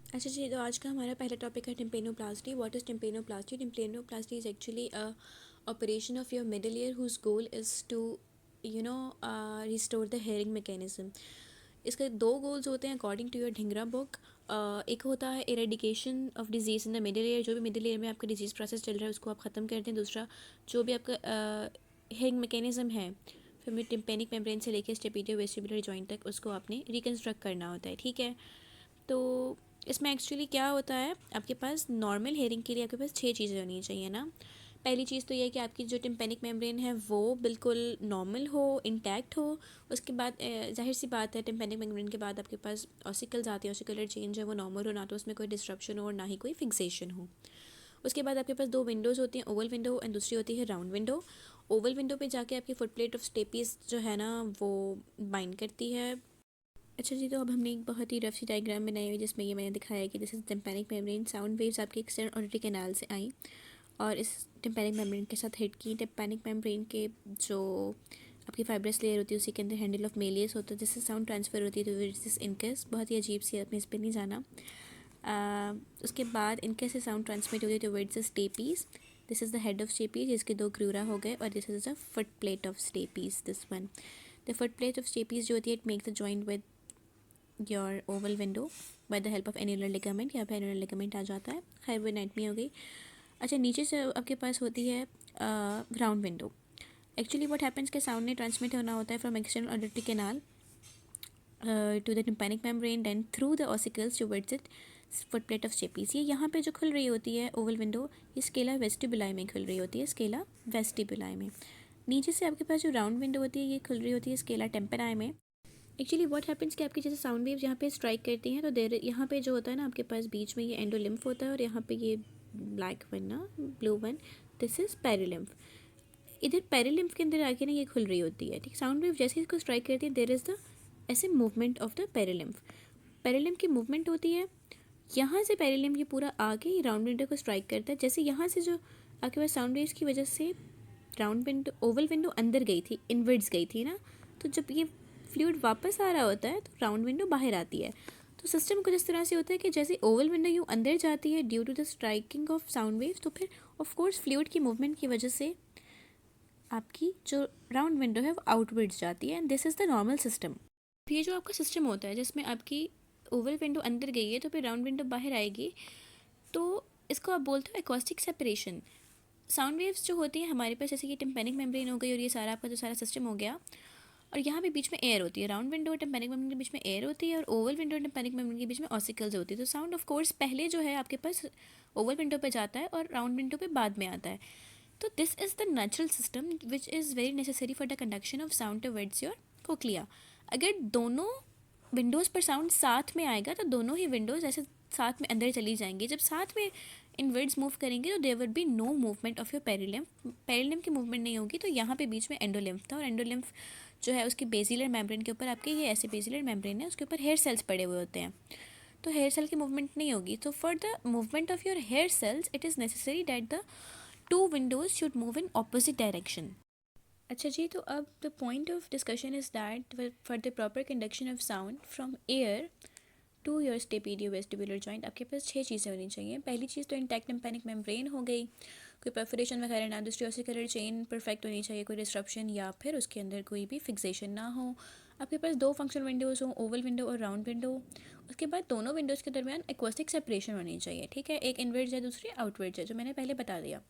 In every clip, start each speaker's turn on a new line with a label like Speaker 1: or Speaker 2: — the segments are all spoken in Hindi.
Speaker 1: अच्छा जी, तो आज का हमारा पहला टॉपिक है tympanoplasty. What is tympanoplasty? Tympanoplasty is actually a operation of your middle ear whose goal is to restore the hearing mechanism. इसके दो गोल्स होते हैं according to your Dhingra book. एक होता है eradication of disease in the middle ear, जो भी मिडल ईयर में आपका डिजीज़ प्रोसेस चल रहा है उसको आप ख़त्म कर दें। दूसरा, जो भी आपका हेयरिंग मैकेनिज्म है फ्रॉम टिम्पेनिक मेम्ब्रेन से लेकर स्टेपिडियो वेस्टिबुलर जॉइंट तक, उसको आपने रिकन्स्ट्रक्ट करना होता है। ठीक है, तो इसमें एक्चुअली क्या होता है, आपके पास नॉर्मल हेयरिंग के लिए आपके पास 6 चीज़ें होनी चाहिए ना। पहली चीज़ तो ये है कि आपकी जो टिम्पेनिक मेम्ब्रेन है वो बिल्कुल नॉर्मल हो, इंटैक्ट हो। उसके बाद जाहिर सी बात है, टिम्पेनिक मेम्ब्रेन के बाद आपके पास ऑसिकल्स आती है, ऑसिकुलर चेंज है वो नॉर्मल हो, ना तो उसमें कोई डिस्ट्रप्शन हो और ना ही कोई फिक्सेशन हो। उसके बाद आपके पास दो विंडोज़ होती हैं, ओवल विंडो एंड दूसरी होती है राउंड विंडो। ओवल विंडो पे जाके आपकी फुट प्लेट ऑफ स्टेपीज जो है ना वो बाइंड करती है। अच्छा जी, तो अब हमने एक बहुत ही रफ सी डायग्राम बनाई हुई जिसमें ये मैंने दिखाया कि this is tympanic membrane. Sound waves आपके एक्सटर्नल ऑडिटरी कैनाल से आई और इस टिम्पैनिक मेम्ब्रेन के साथ हिट की। टिम्पैनिक मेम्ब्रेन के जो आपकी फाइब्रस लेयर होती है उसी के अंदर हैंडल ऑफ मेलियस होता है जिससे साउंड ट्रांसफर होती है तो दिस इनकस। बहुत ही अजीब सी, अपने इस पर नहीं जाना। उसके बाद इनकस से साउंड ट्रांसमिट होती है towards stapes. This is the head of stapes, इसके दो क्रूरा हो गए, और this is the foot plate of stapes, this one. The foot plate of stapes जो होती है it makes the joint with your oval window by the help of annular ligament. यहाँ पे एन्युलर लिगामेंट आ जाता है। खैर वो एनाटमी हो गई। अच्छा, नीचे से आपके पास होती है round window. Actually what happens के साउंड ने ट्रांसमिट होना होता है from external auditory canal to the tympanic membrane then through the ossicles towards it foot plate of stapes. ये यहाँ पे जो खुल रही होती है ओवल विंडो, ये स्केला वेस्टिबुलाई में खुल रही होती है, स्केला वेस्टिबुलाई में। नीचे से आपके पास जो राउंड विंडो होती है ये खुल रही होती है स्केला टेम्पेराई में। एक्चुअली व्हाट हैपेंस कि आपकी जैसे साउंड वेव्स यहाँ पे स्ट्राइक करती हैं तो देर यहाँ पे जो होता है ना आपके पास बीच में ये एंडोलिम्फ होता है, और यहाँ पे ये ब्लैक वन ना, blue one, this is perilymph. इधर पेरिलिम्फ के अंदर आके ना ये खुल रही होती है। ठीक, साउंड वेव जैसे इसको स्ट्राइक करती है देर इज़ द ऐसे movement of the perilymph. Perilymph की मूवमेंट होती है। यहाँ से पेरिलिम्फ ये पूरा आके राउंड विंडो को स्ट्राइक करता है। जैसे यहाँ से जो आपके पास साउंड वेव्स की वजह से राउंड विंडो ओवल विंडो अंदर गई थी, इनवर्ड्स गई थी ना, तो जब ये फ्लूइड वापस आ रहा होता है तो राउंड विंडो बाहर आती है। तो सिस्टम कुछ इस तरह से होता है कि जैसे ओवल विंडो यूँ अंदर जाती है due to the striking of sound waves, तो फिर ऑफ कोर्स फ्लूइड की मूवमेंट की वजह से आपकी जो राउंड विंडो है वो आउटवर्ड्स जाती है, and this is the normal system. ये जो आपका सिस्टम होता है जिसमें आपकी ओवल विंडो अंदर गई है तो फिर राउंड विंडो बाहर आएगी, तो इसको आप बोलते हो एकॉस्टिक सेपरेशन। साउंड वेव्स जो होती हैं हमारे पास, जैसे कि टिम्पैनिक मेम्ब्रेन हो गई और ये सारा आपका जो सारा सिस्टम हो गया, और यहाँ पे बीच में एयर होती है। राउंड विंडो और टिम्पैनिक मेम्ब्रेन के बीच में एयर होती है और ओवल विंडो और टिम्पैनिक मेम्ब्रेन के बीच में ऑसिकल्स होती है। तो साउंड ऑफ कोर्स पहले जो है आपके पास ओवल विंडो पे जाता है और राउंड विंडो पे बाद में आता है। तो this is the natural system which is very necessary for the conduction of sound towards your cochlea. अगर दोनों विंडोज़ पर साउंड साथ में आएगा तो दोनों ही विंडोज़ ऐसे साथ में अंदर चली जाएंगी। जब साथ में इनवर्ड्स मूव करेंगे तो there would be no movement of your perilymph. Perilymph की मूवमेंट नहीं होगी। तो यहाँ पे बीच में एंडोलिम्फ था, और एंडोलिम्फ जो है उसकी बेसिलर मेम्ब्रेन के ऊपर आपके ये ऐसे बेसिलर मेम्ब्रेन है, उसके ऊपर हेयर सेल्स पड़े हुए होते हैं। तो हेयर सेल की मूवमेंट नहीं होगी। तो for the movement of your hair cells it is necessary that the two windows should move in opposite direction. अच्छा जी, तो अब the point of discussion is that for the proper conduction of sound from air to your stapedio vestibular joint आपके पास 6 चीज़ें होनी चाहिए। पहली चीज़ तो इंटैक्ट टिम्पैनिक मेम्ब्रेन हो गई, कोई परफोरेशन वगैरह ना। दूसरी ऑसिकुलर चेन परफेक्ट होनी चाहिए, कोई डिस्ट्रप्शन या फिर उसके अंदर कोई भी फिक्सेशन ना हो। आपके पास दो फंक्शनल विंडोज़ हो, ओवल विंडो और राउंड विंडो। उसके बाद दोनों विंडोज़ के दरमियान एक्वास्टिक सेपरेशन होनी चाहिए। ठीक है, एक इनवर्ड्स है दूसरी आउटवर्ड्स है, जो मैंने पहले बता दिया।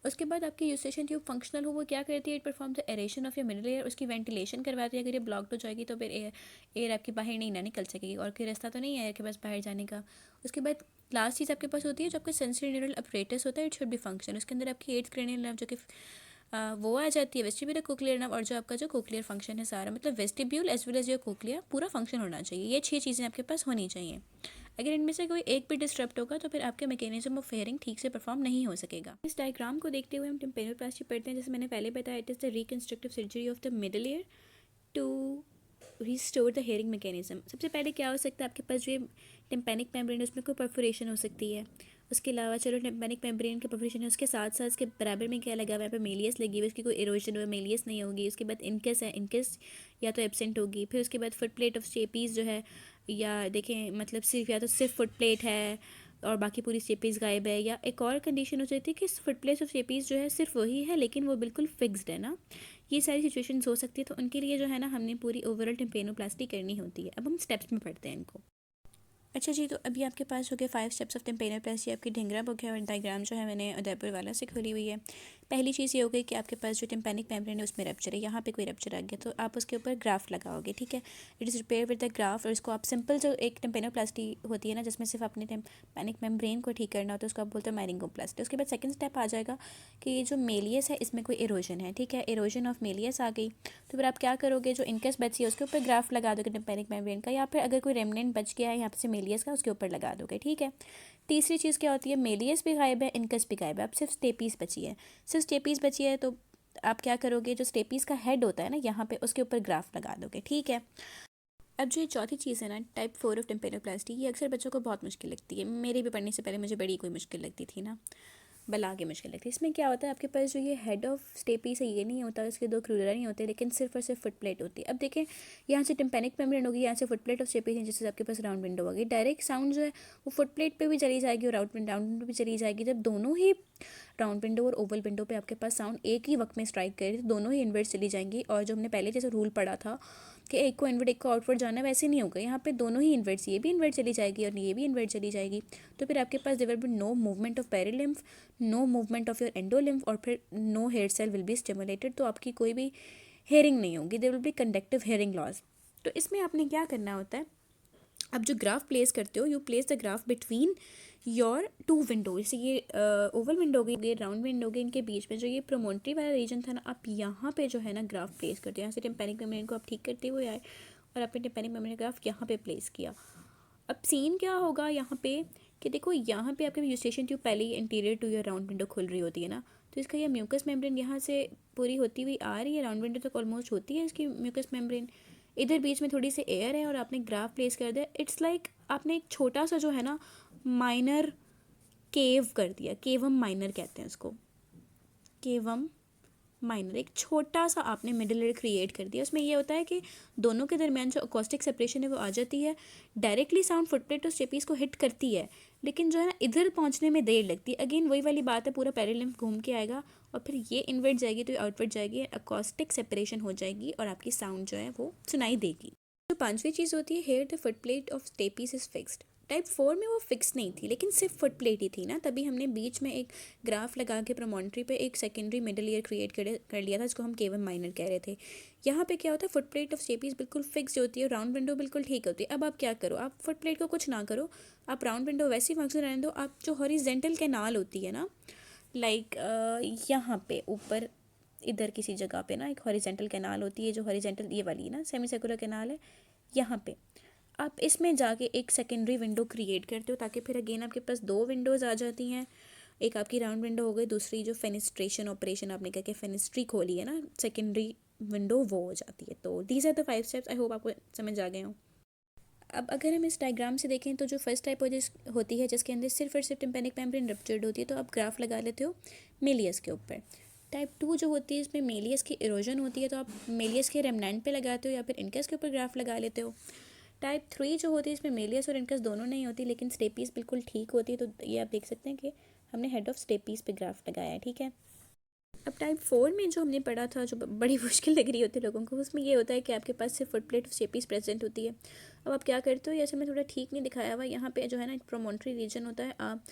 Speaker 1: उसके बाद आपकी यूस्टेशन ट्यूब फंक्शनल हो, वो क्या करती है, it perform the aeration of your middle air, उसकी वेंटिलेशन करवाती है। अगर ये ब्लॉक्ड हो जाएगी तो फिर एयर आपकी बाहर नहीं ना निकल सकेगी, और कोई रास्ता तो नहीं है एयर के पास बाहर जाने का। उसके बाद लास्ट चीज़ आपके पास होती है जो आपका सेंसरी न्यूरल अपरेटस होता है, इट शुड बी फंक्शन। उसके अंदर आपकी 8th क्रेनियल नर्व जो कि वो आ जाती है, वेस्टिब्यूलर कोक्लियर नर्व, और जो आपका जो कोक्लियर फंक्शन है सारा, मतलब vestibule as well as your cochlear पूरा फंक्शन होना चाहिए। ये 6 चीज़ें आपके पास होनी चाहिए। अगर इनमें से कोई एक भी डिस्टर्ब होगा तो फिर आपके मैकेनिज्म ऑफ हेयरिंग ठीक से परफॉर्म नहीं हो सकेगा। इस डायग्राम को देखते हुए हम टिम्पेनोप्लास्टी पढ़ते हैं। जैसे मैंने पहले बताया, it is the reconstructive surgery of the middle ear to restore the hearing mechanism. सबसे पहले क्या हो सकता है, आपके पास जो ये टिम्पैनिक मेम्ब्रेन है उसमें कोई परफोरेशन हो सकती है। उसके अलावा चलो टिम्पैनिक मेम्ब्रेन के परफोरेशन है, उसके साथ साथ इसके बराबर में क्या लगा हुआ है, यहाँ पे मेलियस लगी हुई है, उसकी कोई इरोजन हुआ मेलियस नहीं होगी। उसके बाद इनकस है, इनकस या तो एब्सेंट होगी। फिर उसके बाद फुट प्लेट ऑफ स्टेपीज़ जो है, या देखें मतलब सिर्फ या तो सिर्फ फुट प्लेट है और बाकी पूरी स्टेपीज़ गायब है, या एक और कंडीशन हो सकती है कि फुट प्लेट्स ऑफ स्टेपीज़ जो है सिर्फ वही है लेकिन वो बिल्कुल फिक्स्ड है ना। ये सारी सिचुएशंस हो सकती है, तो उनके लिए जो है ना हमने पूरी ओवरऑल टिम्पेनोप्लास्टी करनी होती है। अब हम स्टेप्स में पढ़ते हैं इनको। अच्छा जी, तो अभी आपके पास हो गए 5 स्टेप्स ऑफ टिम्पेनोप्लास्टी। आपकी ढिंगरा बुक है और डायग्राम जो है मैंने उदयपुर वाला से खोली हुई है। पहली चीज़ ये हो गई कि आपके पास जो टिम्पैनिक मेम्ब्रेन है उसमें रप्चर है, यहाँ पे कोई रप्चर आ गया तो आप उसके ऊपर ग्राफ लगाओगे, ठीक है। It is repair with the graph. और इसको आप सिंपल जो एक टिम्पेनोप्लास्टी होती है ना जिसमें सिर्फ अपने टिम्पैनिक मेम्ब्रेन को ठीक करना होता है, उसको आप बोलते हो मैरिंगोप्लास्टी। उसके बाद सेकंड स्टेप आ जाएगा कि ये जो मेलियस है इसमें कोई इरोजन है, ठीक है, इरोजन ऑफ मेलियस आ गई। तो फिर आप क्या करोगे, जो इनकस बची है उसके ऊपर ग्राफ लगा दोगे टिम्पैनिक मेम्ब्रेन का, या फिर अगर कोई रेमनेंट बच गया है यहाँ से मेलियस का उसके ऊपर लगा दोगे, ठीक है। तीसरी चीज़ क्या होती है, मेलियस भी गायब है, इनकस भी गायब है, अब सिर्फ स्टेपीज़ बची है। सिर्फ स्टेपीज़ बची है तो आप क्या करोगे, जो स्टेपीज़ का हेड होता है ना यहाँ पे उसके ऊपर ग्राफ लगा दोगे, ठीक है। अब जो ये चौथी चीज़ है ना, टाइप 4 ऑफ टिम्पेनोप्लास्टी, ये अक्सर बच्चों को बहुत मुश्किल लगती है। मेरे भी पढ़ने से पहले मुझे बड़ी कोई मुश्किल लगती थी ना, बला के मुश्किल लगती है। इसमें क्या होता है, आपके पास जो ये हेड ऑफ स्टेपी से ये नहीं होता, इसके दो क्रूलर नहीं होते, लेकिन सिर्फ और सिर्फ फुट प्लेट होती है। अब देखें, यहाँ से टिम्पैनिक मेम्ब्रेन होगी, यहाँ से फुट प्लेट ऑफ स्टेपी है, जिससे आपके पास राउंड विंडो होगी। डायरेक्ट साउंड जो है वो फुट प्लेट पे भी चली जाएगी और राउंड विंडो भी चली जाएगी। जब दोनों ही राउंड विंडो और ओवल विंडो पे आपके पास साउंड एक ही वक्त में स्ट्राइक करे तो दोनों ही इन्वर्ट चली जाएंगी। और जो हमने पहले जैसे रूल पढ़ा था कि एक को इन्वर्ट एक को आउटवर्ड जाना है, वैसे नहीं होगा। यहाँ पे दोनों ही इन्वर्ट्स, ये भी इन्वर्ट चली जाएगी और ये भी इन्वर्ट चली जाएगी। तो फिर आपके पास there will be no movement of perilymph, no movement of your endolymph, और फिर no hair cell will be stimulated. तो आपकी कोई भी हेयरिंग नहीं होगी, there will be conductive hearing loss. तो इसमें आपने क्या करना होता है, अब जो ग्राफ प्लेस करते हो, you place the graph between your two window. जैसे ये ओवल विंडो हो गई, राउंड विंडो हो गई, इनके बीच में जो ये प्रोमोन्ट्री वाला रीजन था ना, आप यहाँ पे जो है ना ग्राफ प्लेस करते हो। यहाँ से टिम्पैनिक मेम्ब्रेन को आप ठीक करते हुए आए और आपने टिम्पैनिक मेम्ब्रेन ग्राफ यहाँ पे प्लेस किया। अब सीन क्या होगा यहाँ पे कि देखो, यहाँ पे आपके यूस्टेशन ट्यूब पहले ही interior to your round window खुल रही होती है ना, तो इसका ये म्यूकस मेम्ब्रेन यहाँ से पूरी होती हुई आ रही है, राउंड विंडो तक ऑलमोस्ट होती है इसकी म्यूकस मेम्ब्रेन। इधर बीच में थोड़ी सी एयर है और आपने ग्राफ प्लेस कर दिया। इट्स लाइक आपने एक छोटा सा जो है ना माइनर केव कर दिया, केवम माइनर कहते हैं उसको, केवम माइनर। एक छोटा सा आपने मिडिल लेयर क्रिएट कर दिया। उसमें ये होता है कि दोनों के दरमियान जो अकॉस्टिक सेपरेशन है वो आ जाती है। डायरेक्टली साउंड फुटप्रिंट और स्टेपीज़ को हिट करती है, लेकिन जो है ना इधर पहुंचने में देर लगती है। अगेन वही वाली बात है, पूरा पेरिलिम्फ घूम के आएगा और फिर ये इनवर्ट जाएगी तो ये आउटवर्ट जाएगी, अकॉस्टिक सेपरेशन हो जाएगी और आपकी साउंड जो है वो सुनाई देगी। जो पांचवी चीज़ होती है, here the foot plate of stapes is fixed. Type 4 में वो फिक्स नहीं थी लेकिन सिर्फ फुट प्लेट ही थी ना, तभी हमने बीच में एक ग्राफ लगा के प्रोमोन्ट्री पे एक सेकेंडरी मिडल ईयर क्रिएट कर लिया था, जिसको हम केवल माइनर कह रहे थे। यहाँ पे क्या होता है, फुट प्लेट ऑफ स्टेपीज बिल्कुल फिक्स होती है, राउंड विंडो बिल्कुल ठीक होती है। अब आप क्या करो, आप फुट प्लेट को कुछ ना करो, आप राउंड विंडो वैसे ही फंक्शन रहने दो। आप जो हॉरिजेंटल कैनाल होती है ना, लाइक यहाँ पे ऊपर इधर किसी जगह पे ना एक हॉरिजेंटल कैनाल होती है, जो हॉरिजेंटल ये वाली ना सेमी सर्कुलर कैनाल है, यहाँ पे आप इसमें जाके एक सेकेंडरी विंडो क्रिएट करते हो, ताकि फिर अगेन आपके पास दो विंडोज़ आ जाती हैं। एक आपकी राउंड विंडो हो गई, दूसरी जो फेनिस्ट्रेशन ऑपरेशन आपने कहा कि फेनिस्ट्री खोली है ना, सेकेंडरी विंडो वो हो जाती है। तो these are the 5 steps, I hope आपको समझ आ गए हो। अब अगर हम इस डायग्राम से देखें तो जो फर्स्ट टाइप होती है जिसके अंदर सिर्फ और सिर्फ टिम्पैनिक मेम्ब्रेन रप्चर्ड होती है, तो आप ग्राफ लगा लेते हो मेलियस के ऊपर। टाइप 2 जो होती है इसमें मेलियस की इरोजन होती है, तो आप मेलियस के रेमनेंट पे लगाते हो या फिर इनकस के ऊपर ग्राफ लगा लेते हो। टाइप 3 जो होती है इसमें मेलियस और इनकस दोनों नहीं होती, लेकिन स्टेपीस बिल्कुल ठीक होती है, तो ये आप देख सकते हैं कि हमने हेड ऑफ स्टेपीस पे ग्राफ लगाया है, ठीक है। अब टाइप 4 में जो हमने पढ़ा था, जो बड़ी मुश्किल लग रही होती है लोगों को, उसमें ये होता है कि आपके पास सिर्फ foot plate of stapes present होती है। अब आप क्या करते हो, जैसे मैं थोड़ा ठीक नहीं दिखाया हुआ, यहाँ पे जो है ना एक प्रोमोन्ट्री रीजन होता है, आप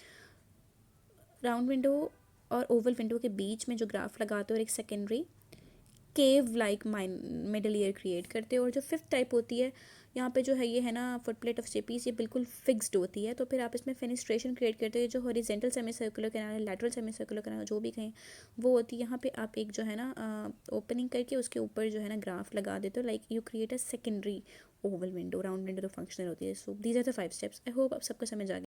Speaker 1: राउंड विंडो और ओवल विंडो के बीच में जो ग्राफ लगाते हो और एक सेकेंडरी केव लाइक मिडल ईयर क्रिएट करते हो। और जो फिफ्थ टाइप होती है, यहाँ पे जो है ये है ना फुट प्लेट ऑफ स्टेपीज, ये बिल्कुल फिक्स्ड होती है, तो फिर आप इसमें फेनिस्ट्रेशन क्रिएट करते हो। जो horizontal semi circular canal, lateral semi circular canal, जो भी कहें वो होती है। यहाँ पे आप एक जो है ना ओपनिंग करके उसके ऊपर जो है ना ग्राफ लगा देते हो, like you create a secondary oval window. Round window तो फंक्शनल होती है। So these are the 5 steps, I hope आप सबको समझ आ गया।